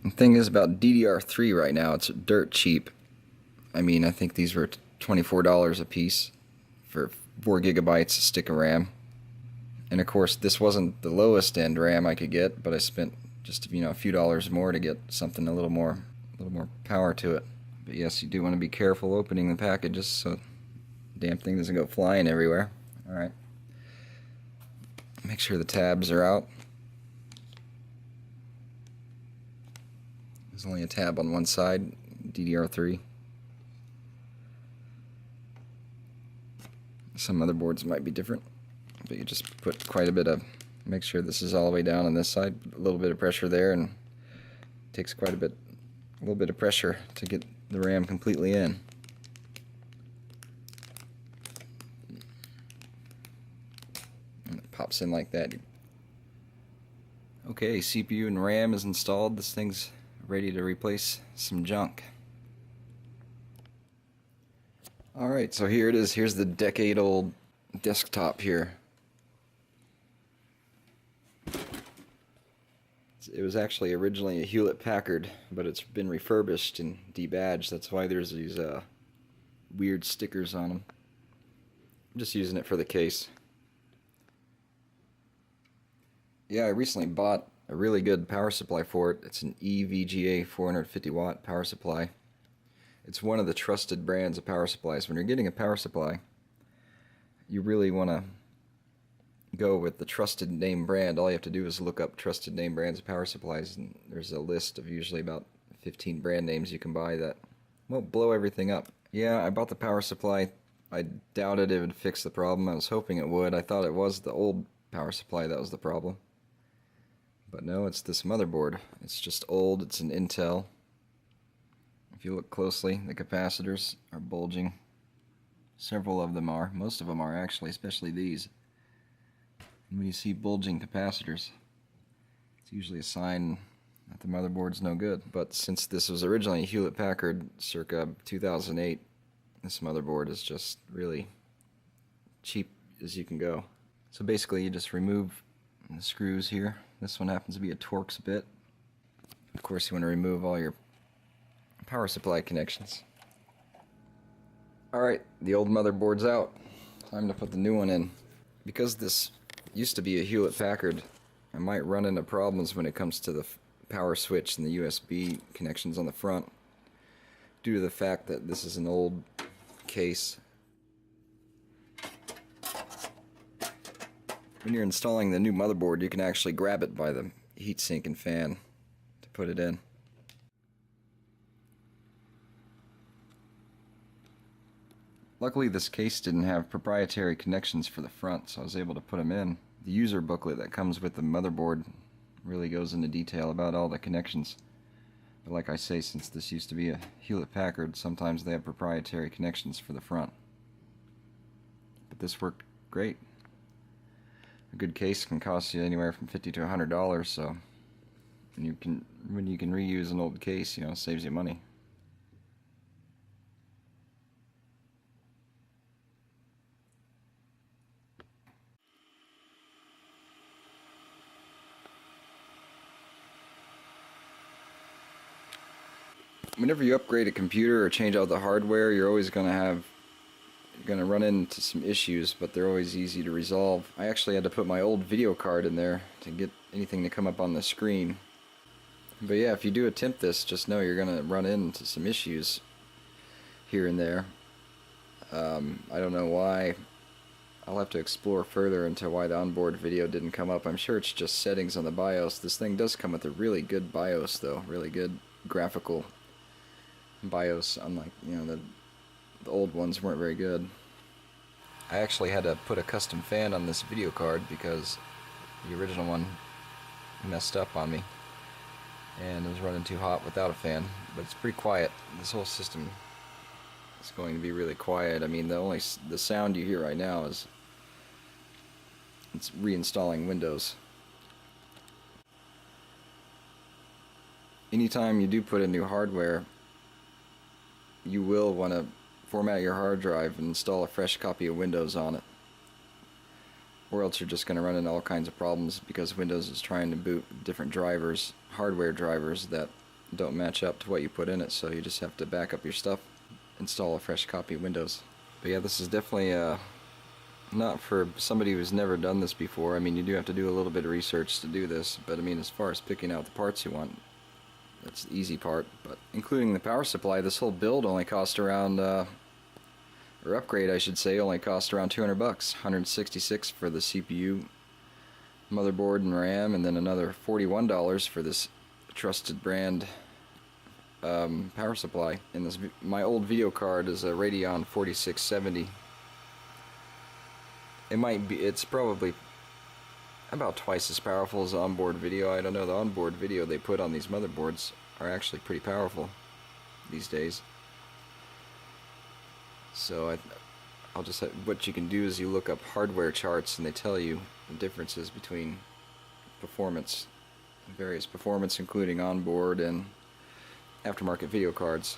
The thing is about DDR3 right now, it's dirt cheap. I mean, I think these were $24 a piece for 4 gigabytes a stick of RAM. And of course, this wasn't the lowest end RAM I could get, but I spent just a few dollars more to get something a little more power to it. But yes, you do want to be careful opening the packages so the damn thing doesn't go flying everywhere. All right. Make sure the tabs are out. There's only a tab on one side, DDR3. Some motherboards might be different, but you just put quite a bit of, make sure this is all the way down on this side, a little bit of pressure there, and it takes quite a little bit of pressure to get the RAM completely in. And it pops in like that. Okay, CPU and RAM is installed. This thing's ready to replace some junk. Alright, so here it is. Here's the decade-old desktop here. It was actually originally a Hewlett-Packard, but it's been refurbished and debadged. That's why there's these weird stickers on them. I'm just using it for the case. Yeah, I recently bought a really good power supply for it. It's an EVGA 450 watt power supply. It's one of the trusted brands of power supplies. When you're getting a power supply, you really want to go with the trusted name brand. All you have to do is look up trusted name brands of power supplies, and there's a list of usually about 15 brand names you can buy that won't blow everything up. Yeah, I bought the power supply. I doubted it would fix the problem. I was hoping it would. I thought it was the old power supply that was the problem. But no, it's this motherboard. It's just old. It's an Intel. If you look closely, the capacitors are bulging. Several of them are. Most of them are actually, especially these. And when you see bulging capacitors, it's usually a sign that the motherboard's no good. But since this was originally a Hewlett-Packard circa 2008, this motherboard is just really cheap as you can go. So basically you just remove the screws here. This one happens to be a Torx bit. Of course you want to remove all your power supply connections. Alright, the old motherboard's out. Time to put the new one in. Because this used to be a Hewlett-Packard, I might run into problems when it comes to the power switch and the USB connections on the front, due to the fact that this is an old case. When you're installing the new motherboard, you can actually grab it by the heatsink and fan to put it in. Luckily, this case didn't have proprietary connections for the front, so I was able to put them in. The user booklet that comes with the motherboard really goes into detail about all the connections. But like I say, since this used to be a Hewlett-Packard, sometimes they have proprietary connections for the front. But this worked great. A good case can cost you anywhere from $50 to $100, so when you can reuse an old case, it saves you money. Whenever you upgrade a computer or change out the hardware, you're always going to run into some issues, but they're always easy to resolve. I actually had to put my old video card in there to get anything to come up on the screen. But yeah, if you do attempt this, just know you're going to run into some issues here and there. I don't know why. I'll have to explore further into why the onboard video didn't come up. I'm sure it's just settings on the BIOS. This thing does come with a really good BIOS though, really good graphical BIOS, unlike the old ones weren't very good. I actually had to put a custom fan on this video card because the original one messed up on me and it was running too hot without a fan. But it's pretty quiet. This whole system is going to be really quiet. I mean, the sound you hear right now is it's reinstalling Windows. Anytime you do put in new hardware, you will want to format your hard drive and install a fresh copy of Windows on it, or else you're just going to run into all kinds of problems because Windows is trying to boot different drivers, hardware drivers that don't match up to what you put in it, so you just have to back up your stuff, install a fresh copy of Windows. But yeah, this is definitely not for somebody who's never done this before. I mean, you do have to do a little bit of research to do this, but I mean, as far as picking out the parts you want, that's the easy part. But including the power supply, this whole build only cost around, or upgrade I should say, only cost around 200 bucks. 166 for the CPU, motherboard and RAM, and then another $41 for this trusted brand power supply. And this, my old video card is a Radeon 4670. It's probably about twice as powerful as onboard video. I don't know, the onboard video they put on these motherboards are actually pretty powerful these days. So I'll just what you can do is you look up hardware charts and they tell you the differences between performance, various performance including onboard and aftermarket video cards.